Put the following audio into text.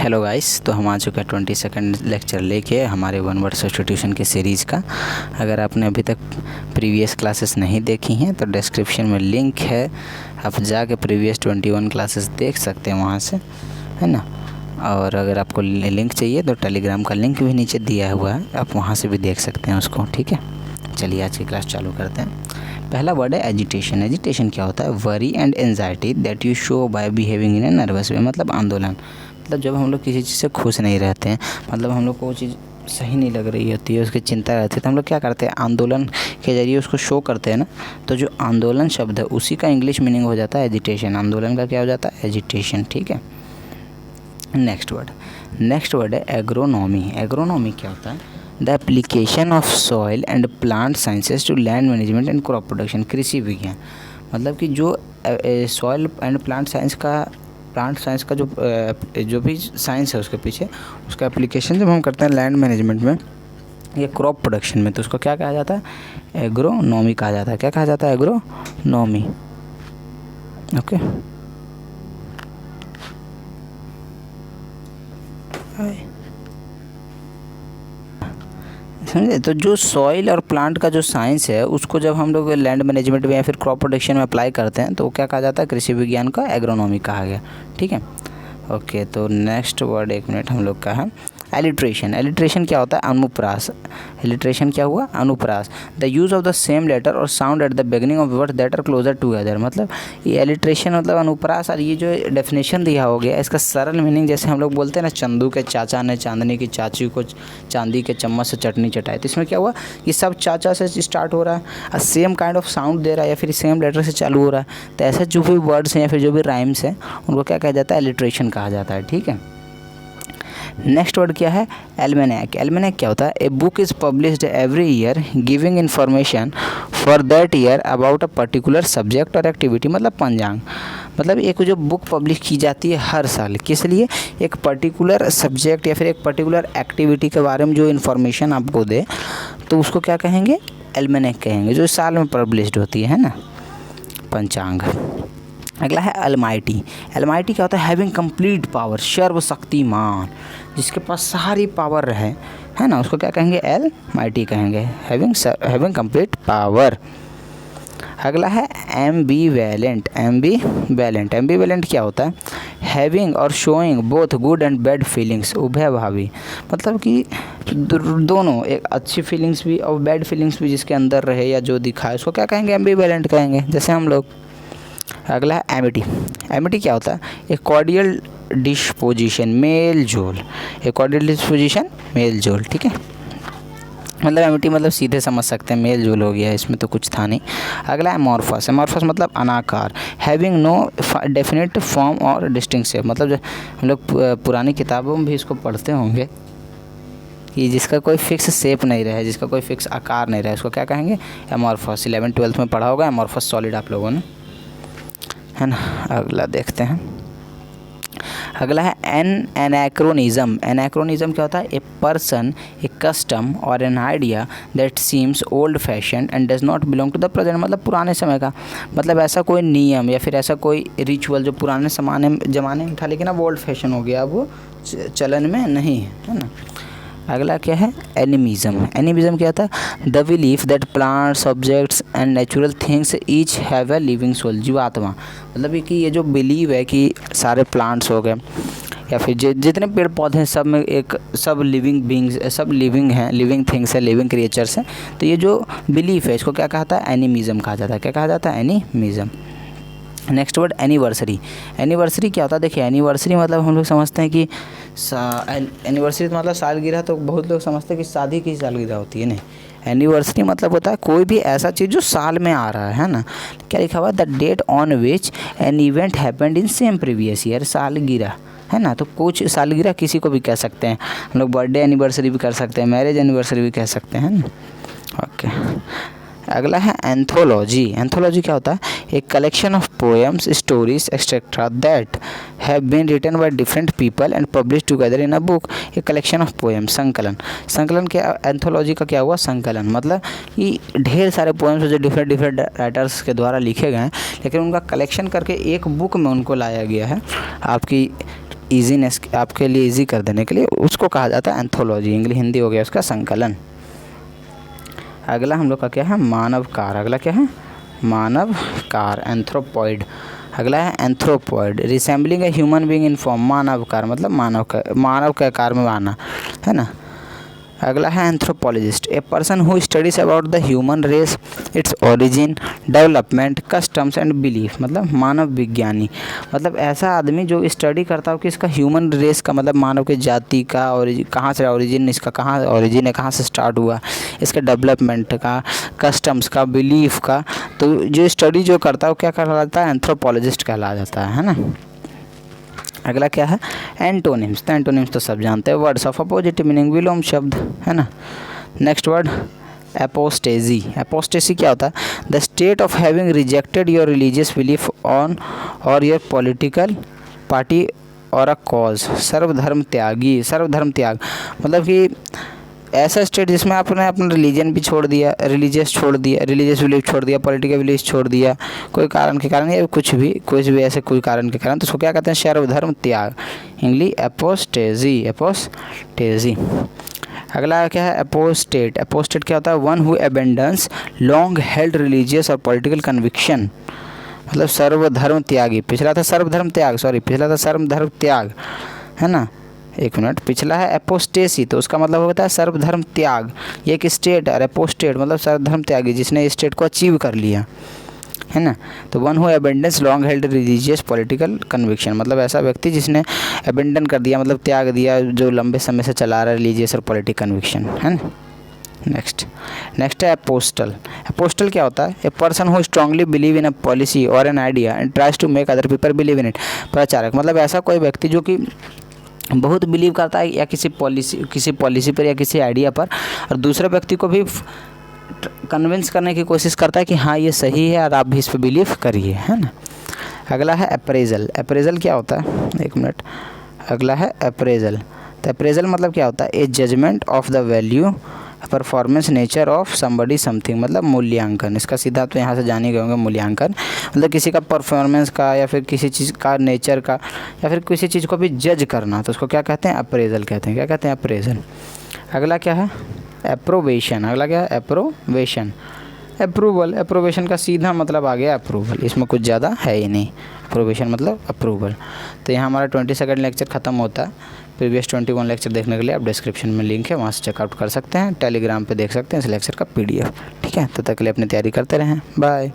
Hello guys, तो हम आ चुके हैं 22nd लेक्चर लेके हमारे वन वर्ड सब्स्टिट्यूशन के सीरीज़ का। अगर आपने अभी तक प्रीवियस क्लासेस नहीं देखी हैं तो डिस्क्रिप्शन में लिंक है, आप जाके प्रीवियस 21 क्लासेस देख सकते हैं वहाँ से, है ना। और अगर आपको लिंक चाहिए तो टेलीग्राम का लिंक भी नीचे दिया हुआ है, आप वहाँ से भी देख सकते हैं उसको। ठीक है, चलिए आज की क्लास चालू करते हैं। पहला वर्ड है एजिटेशन। एजिटेशन क्या होता है? Worry and anxiety that you show by behaving in a nervous way, मतलब आंदोलन। मतलब जब हम लोग किसी चीज़ से खुश नहीं रहते हैं, मतलब हम लोग को वो चीज़ सही नहीं लग रही होती है, उसकी चिंता रहती है, तो हम लोग क्या करते हैं, आंदोलन के ज़रिए उसको शो करते हैं ना। तो जो आंदोलन शब्द है उसी का इंग्लिश मीनिंग हो जाता है एजिटेशन। आंदोलन का क्या हो जाता है? एजिटेशन। ठीक है, नेक्स्ट वर्ड है एग्रोनॉमी। एग्रोनॉमी क्या होता है? The application of soil and plant sciences to land management and crop production. कृषि विज्ञान, मतलब कि जो सॉइल एंड प्लांट साइंस का जो भी साइंस है उसके पीछे, उसका एप्लीकेशन जब हम करते हैं लैंड मैनेजमेंट में या क्रॉप प्रोडक्शन में, तो उसको क्या कहा जाता है? एग्रोनॉमी कहा जाता है। क्या कहा जाता है? एग्रोनॉमी। ओके, समझे? तो जो सॉइल और प्लांट का जो साइंस है उसको जब हम लोग लैंड मैनेजमेंट में या फिर क्रॉप प्रोडक्शन में अप्लाई करते हैं तो क्या कहा जाता है? कृषि विज्ञान का एग्रोनॉमी कहा गया। ठीक है, ओके। तो नेक्स्ट वर्ड 1 मिनट हम लोग का है एलिट्रेशन। एलिट्रेशन क्या होता है? अनुप्रास। एलिट्रेशन क्या हुआ? अनुप्रास। The use of the same letter or sound at the beginning of word that are closer together. मतलब ये एलिट्रेशन मतलब अनुप्रास। और ये जो डेफिनेशन दिया हो गया, इसका सरल मीनिंग जैसे हम लोग बोलते हैं ना, चंदू के चाचा ने चांदनी की चाची को चांदी के चम्मच से चटनी चटाई। तो इसमें क्या हुआ? ये सब चाचा से स्टार्ट हो रहा है और सेम काइंड ऑफ साउंड दे रहा है या फिर सेम लेटर से चालू हो रहा है। तो ऐसे जो भी वर्ड्स हैं या फिर जो भी राइम्स हैं उनको क्या कहा जाता है? एलिट्रेशन कहा जाता है। ठीक है, नेक्स्ट वर्ड क्या है? एल्मेनेक। एल्मेनेक क्या होता है? A book is published every year giving information for that year about a particular subject और एक्टिविटी। मतलब पंचांग। मतलब एक जो बुक पब्लिश की जाती है हर साल, किस लिए? एक पर्टिकुलर सब्जेक्ट या फिर एक पर्टिकुलर एक्टिविटी के बारे में जो इन्फॉर्मेशन आपको दे, तो उसको क्या कहेंगे? एल्मेनेक कहेंगे, जो साल में पब्लिश्ड होती है ना, पंचांग। अगला है अलमाइटी। अलमाइटी क्या होता है? हैविंग कंप्लीट पावर, सर्वशक्तिमान, जिसके पास सारी पावर है ना, उसको क्या कहेंगे? अलमाइटी कहेंगे, हैविंग कंप्लीट पावर। अगला है एम्बीवैलेंट। एम्बीवैलेंट क्या होता है? Having or showing both good and bad feelings, उभयभावी। मतलब कि दोनों, एक अच्छी फीलिंग्स भी और बैड फीलिंग्स भी जिसके अंदर रहे या जो दिखाए, उसको क्या कहेंगे? एम्बीवैलेंट कहेंगे, जैसे हम लोग। अगला है एमिटी। एमिटी क्या होता है? एक कॉर्डियल डिस्पोजिशन, मेल जोल। एक कॉर्डियल डिस्पोजिशन, मेल जोल। ठीक है, मतलब एमिटी मतलब सीधे समझ सकते हैं, मेल जोल हो गया, इसमें तो कुछ था नहीं। अगला है एमॉर्फस। एमॉर्फस मतलब अनाकार, हैविंग नो डेफिनेट फॉर्म और डिस्टिंक्ट शेप। मतलब जो हम लोग पुरानी किताबों में भी इसको पढ़ते होंगे कि जिसका कोई फिक्स शेप नहीं रहे, जिसका कोई फिक्स आकार नहीं रहे, उसको क्या कहेंगे? एमॉर्फस। 11th-12th में पढ़ा होगा एमॉर्फस सॉलिड आप लोगों ने, है ना। अगला देखते हैं, अगला है एनैक्रोनिज्म। एनैक्रोनिज्म क्या होता है? ए पर्सन, ए कस्टम और an idea that seems old fashion and does not belong to the present. मतलब पुराने समय का, मतलब ऐसा कोई नियम या फिर ऐसा कोई रिचुअल जो पुराने ज़माने में था, लेकिन अब ओल्ड फैशन हो गया, अब वो चलन में नहीं है ना। अगला क्या है? एनिमिज्म। एनिमिज्म क्या था? The belief that plants, objects and natural things each have a living soul. जीवात्मा, मतलब कि ये जो बिलीव है कि सारे प्लांट्स हो गए या फिर जितने पेड़ पौधे हैं सब में सब लिविंग बींग्स, सब लिविंग हैं, लिविंग थिंग्स है, लिविंग क्रिएचर्स हैं। तो ये जो बिलीफ है इसको क्या कहता है? एनिमिज्म कहा जाता है। क्या कहा जाता है? Animism. Next word anniversary. Anniversary क्या होता है? देखिए, एनिवर्सरी मतलब हम लोग समझते हैं कि एनिवर्सरी मतलब सालगिरह, तो बहुत लोग समझते हैं कि शादी की सालगिरह होती है। नहीं, एनिवर्सरी मतलब होता है कोई भी ऐसा चीज़ जो साल में आ रहा है ना। क्या लिखा हुआ है? The date on which an event happened in same previous year. सालगिरह, है ना। तो कुछ सालगिरह किसी को भी कह सकते हैं हम लोग, बर्थडे एनिवर्सरी भी कर सकते हैं, मैरिज एनिवर्सरी भी कह सकते हैं ना। ओके, अगला है एंथोलॉजी। एंथोलॉजी क्या होता है? एक collection of poems, stories etcetera that have been written by different people and published together in a book. एक कलेक्शन ऑफ पोएम, संकलन। संकलन क्या? एंथोलॉजी का क्या हुआ? संकलन। मतलब कि ढेर सारे पोएम्स जो डिफरेंट राइटर्स के द्वारा लिखे गए हैं, लेकिन उनका कलेक्शन करके एक बुक में उनको लाया गया है। आपकी ईजीनेस, आपके लिए ईजी कर देने के लिए, उसको कहा जाता है एंथोलॉजी। इंग्लिश हिंदी हो गया उसका संकलन। अगला हम लोग का क्या है, मानवकार। अगला क्या है, मानवकार, एंथ्रोपॉइड। अगला है anthropoid, resembling a human being in form. मानवकार मतलब मानव के आकार में आना, है ना। अगला है anthropologist, a person who studies about the human race, its origin, development, customs and belief. मतलब मानव विज्ञानी, मतलब ऐसा आदमी जो स्टडी करता हो कि इसका ह्यूमन रेस का मतलब मानव के जाति का कहाँ से ओरिजिन, इसका कहाँ ओरिजिन है, कहाँ से स्टार्ट हुआ, इसके डेवलपमेंट का, कस्टम्स का, बिलीफ का। तो जो स्टडी जो करता है वो क्या कहलाता है, एंथ्रोपोलॉजिस्ट कहला जाता है ना। अगला क्या है, एंटोनिम्स। तो एंटोनिम्स तो सब जानते हैं, वर्ड्स ऑफ अपोजिट मीनिंग, विलोम शब्द, है ना। Next word एपोस्टेसी। एपोस्टेसी क्या होता है, the state of having rejected your religious belief on और योर पॉलिटिकल पार्टी और अ कॉज। सर्वधर्म त्यागी, सर्वधर्म त्याग मतलब कि ऐसा स्टेट जिसमें आपने अपना रिलीजन भी छोड़ दिया, रिलीजियस बिलीफ छोड़ दिया, पॉलिटिकल बिलीफ छोड़ दिया, कोई कारण के कारण या कुछ भी ऐसे कोई कारण के कारण, तो उसको क्या कहते हैं, सर्वधर्म त्याग, इंग्लिश एपोस्टेसी, एपोस्टेसी। अगला क्या है, एपोस्टेट। एपोस्टेट क्या होता है, one who abandons long held religious or political conviction, मतलब सर्वधर्म त्यागी। पिछला था सर्वधर्म त्याग, है ना। एक मिनट, पिछला है एपोस्टेसी, तो उसका मतलब होता है सर्वधर्म त्याग। ये एक स्टेट है, एपोस्टेट मतलब सर्वधर्म त्यागी, जिसने स्टेट को अचीव कर लिया, है ना। तो one who abundance long held religious political conviction, मतलब ऐसा व्यक्ति जिसने अबेंडन कर दिया, मतलब त्याग दिया, जो लंबे समय से चला रहा है रिलीजियस और पॉलिटिकल कन्विक्शन, है ना। नेक्स्ट है अपोस्टल। अपोस्टल क्या होता है, a person who strongly believe in a policy or an idea and tries to make other people believe in it. प्रचारक मतलब ऐसा कोई व्यक्ति जो कि बहुत बिलीव करता है या किसी पॉलिसी पर या किसी आइडिया पर, और दूसरे व्यक्ति को भी कन्विंस करने की कोशिश करता है कि हाँ ये सही है और आप भी इस पर बिलीव करिए, है ना। अगला है अप्रेजल। अप्रेजल क्या होता है, एक मिनट, अगला है अप्रेजल। तो अप्रेजल मतलब क्या होता है, a judgement of the value, performance, nature of somebody something, मतलब मूल्यांकन। इसका सीधा तो यहाँ से जान ही गए होंगे, मूल्यांकन मतलब किसी का परफॉर्मेंस का या फिर किसी चीज़ का नेचर का या फिर किसी चीज़ को भी जज करना, तो उसको क्या कहते हैं, अप्रेजल कहते हैं। क्या कहते हैं, अप्रेजल। अगला क्या है, एप्रोवेशन। अगला क्या है, एप्रोवेशन। अप्रूवेशन का सीधा मतलब आ गया अप्रूवल, इसमें कुछ ज़्यादा है ही नहीं। अप्रोवेशन मतलब अप्रूवल। तो यहाँ हमारा 22वां लेक्चर ख़त्म होता है। प्रीवियस 21 लेक्चर देखने के लिए आप डिस्क्रिप्शन में लिंक है, वहाँ से चेकआउट कर सकते हैं। टेलीग्राम पे देख सकते हैं इस लेक्चर का PDF। ठीक है, तो तक के लिए अपनी तैयारी करते रहें। बाय।